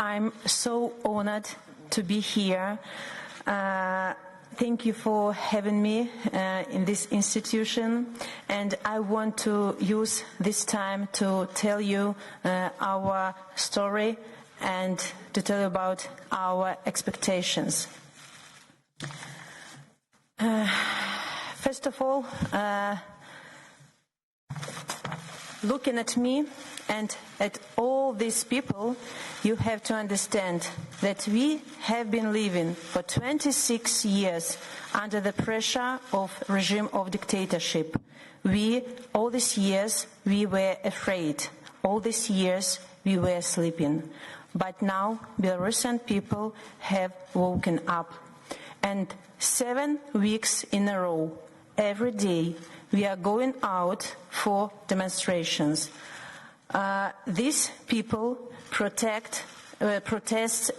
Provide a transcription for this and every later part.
I'm so honored to be here. Thank you for having me in this institution, and I want to use this time to tell you our story and to tell you about our expectations. First of all, looking at me and at all these people, you have to understand that we have been living for 26 years under the pressure of regime of dictatorship. All these years, we were afraid. All these years, we were sleeping. But now, Belarusian people have woken up. And 7 weeks in a row, every day, we are going out for demonstrations. These people protest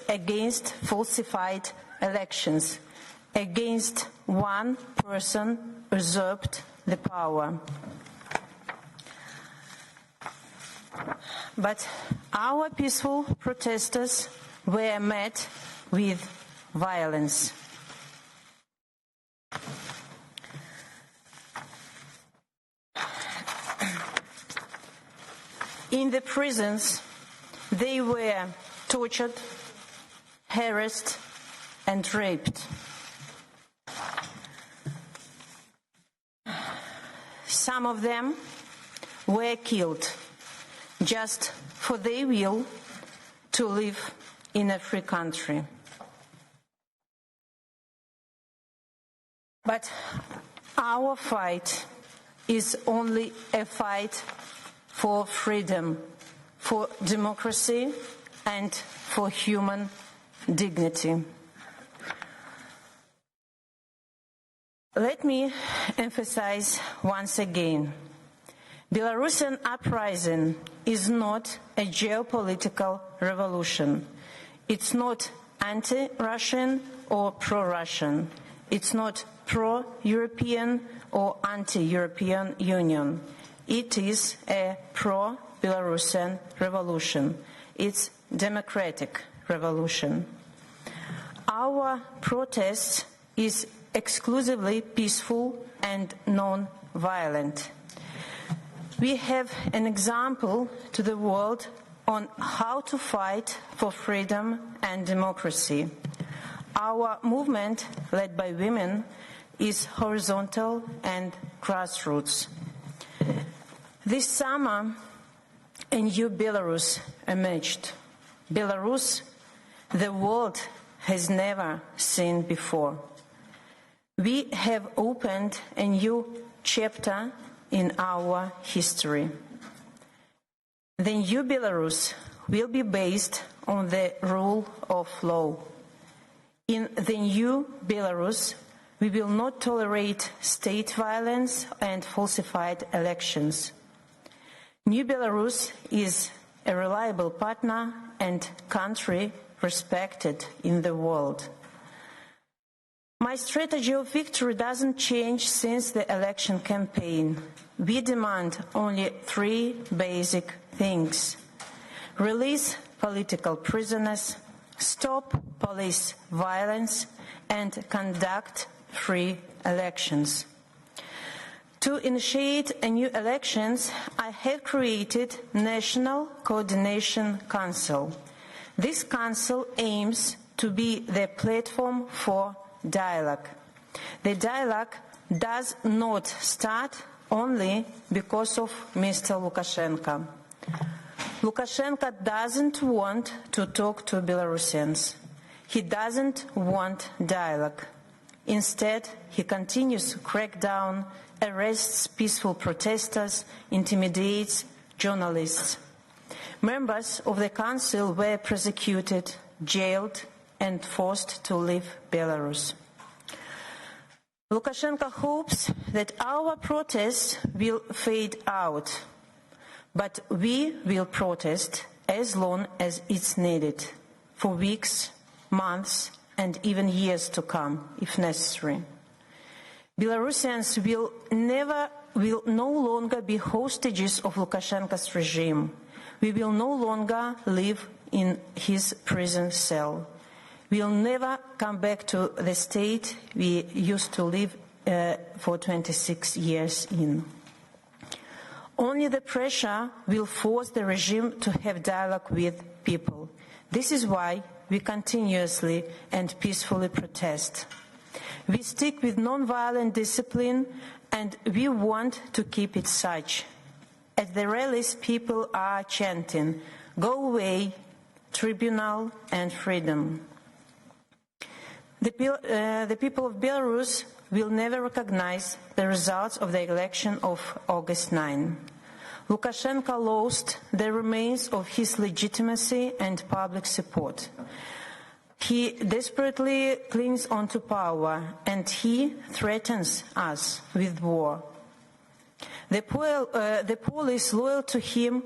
against falsified elections, against one person usurped the power. But our peaceful protesters were met with violence. In the prisons, they were tortured, harassed, and raped. Some of them were killed just for their will to live in a free country. But our fight is only a fight for freedom, for democracy, and for human dignity. Let me emphasize once again, Belarusian uprising is not a geopolitical revolution. It's not anti-Russian or pro-Russian. It's not pro-European or anti-European Union. It is a pro-Belarusian revolution. It's democratic revolution. Our protest is exclusively peaceful and non-violent. We have an example to the world on how to fight for freedom and democracy. Our movement, led by women, is horizontal and grassroots. This summer, a new Belarus emerged. Belarus, the world has never seen before. We have opened a new chapter in our history. The new Belarus will be based on the rule of law. In the new Belarus, we will not tolerate state violence and falsified elections. New Belarus is a reliable partner and country respected in the world. My strategy of victory doesn't change since the election campaign. We demand only 3 basic things: release political prisoners, stop police violence, and conduct free elections. To initiate a new elections, I have created National Coordination Council. This council aims to be the platform for dialogue. The dialogue does not start only because of Mr. Lukashenko. Lukashenko doesn't want to talk to Belarusians. He doesn't want dialogue. Instead, he continues to crack down, arrests peaceful protesters, intimidates journalists. Members of the council were prosecuted, jailed, and forced to leave Belarus. Lukashenko hopes that our protests will fade out, but we will protest as long as it's needed, for weeks, months, and even years to come, if necessary. Belarusians will no longer be hostages of Lukashenko's regime. We will no longer live in his prison cell. We'll never come back to the state we used to live for 26 years in. Only the pressure will force the regime to have dialogue with people. This is why we continuously and peacefully protest. We stick with non-violent discipline, and we want to keep it such. At the rallies, people are chanting, "Go away, tribunal and freedom." The people of Belarus will never recognize the results of the election of August 9. Lukashenko lost the remains of his legitimacy and public support. He desperately clings onto power, and he threatens us with war. The police loyal to him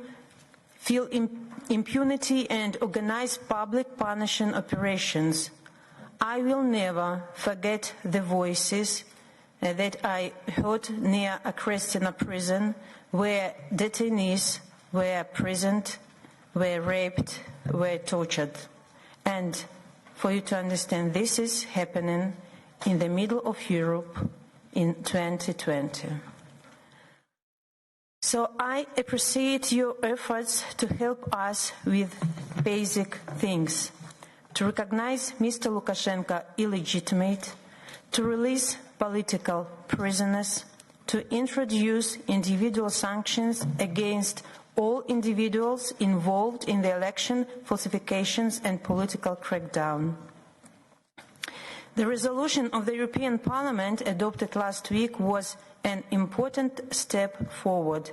feel impunity and organize public punishing operations. I will never forget the voices that I heard near a Kristina prison, where detainees were imprisoned, were raped, were tortured. And for you to understand, this is happening in the middle of Europe in 2020. So I appreciate your efforts to help us with basic things: to recognize Mr. Lukashenko illegitimate, to release political prisoners, to introduce individual sanctions against all individuals involved in the election falsifications and political crackdown. The resolution of the European Parliament adopted last week was an important step forward.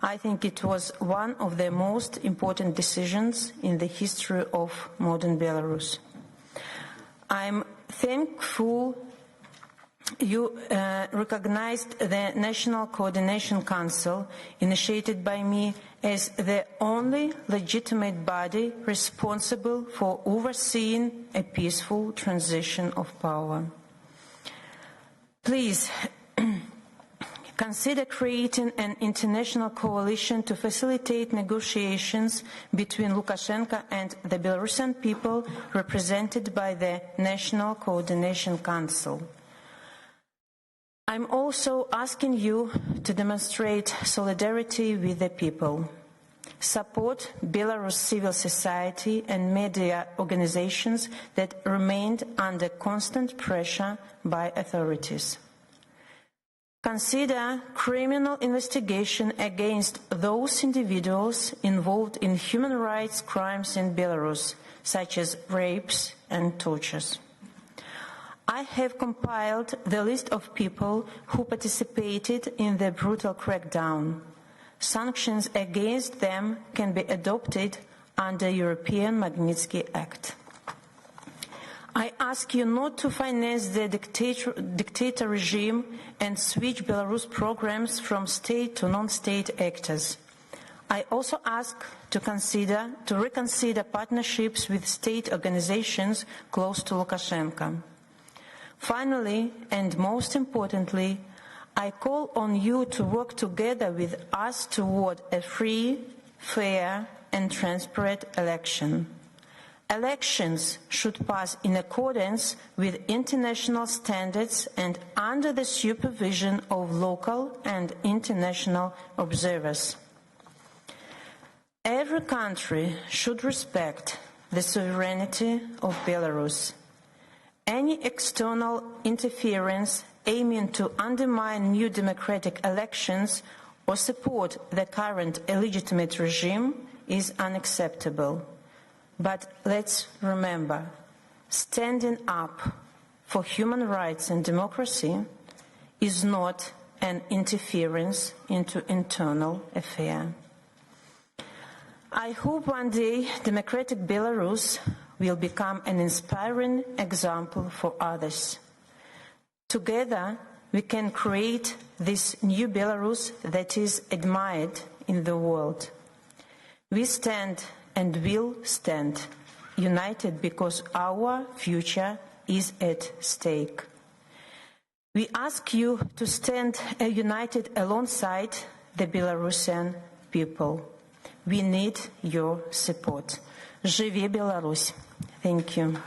I think it was one of the most important decisions in the history of modern Belarus. I'm thankful you recognized the National Coordination Council, initiated by me, as the only legitimate body responsible for overseeing a peaceful transition of power. Please consider creating an international coalition to facilitate negotiations between Lukashenko and the Belarusian people represented by the National Coordination Council. I'm also asking you to demonstrate solidarity with the people. Support Belarus civil society and media organizations that remained under constant pressure by authorities. Consider criminal investigation against those individuals involved in human rights crimes in Belarus, such as rapes and tortures. I have compiled the list of people who participated in the brutal crackdown. Sanctions against them can be adopted under European Magnitsky Act. I ask you not to finance the dictator regime and switch Belarus programs from state to non-state actors. I also ask to reconsider partnerships with state organizations close to Lukashenko. Finally, and most importantly, I call on you to work together with us toward a free, fair, and transparent election. Elections should pass in accordance with international standards and under the supervision of local and international observers. Every country should respect the sovereignty of Belarus. Any external interference aiming to undermine new democratic elections or support the current illegitimate regime is unacceptable. But let's remember, standing up for human rights and democracy is not an interference into internal affairs. I hope one day democratic Belarus will become an inspiring example for others. Together, we can create this new Belarus that is admired in the world. We stand and will stand united because our future is at stake. We ask you to stand united alongside the Belarusian people. We need your support. Живи Беларусь. Thank you.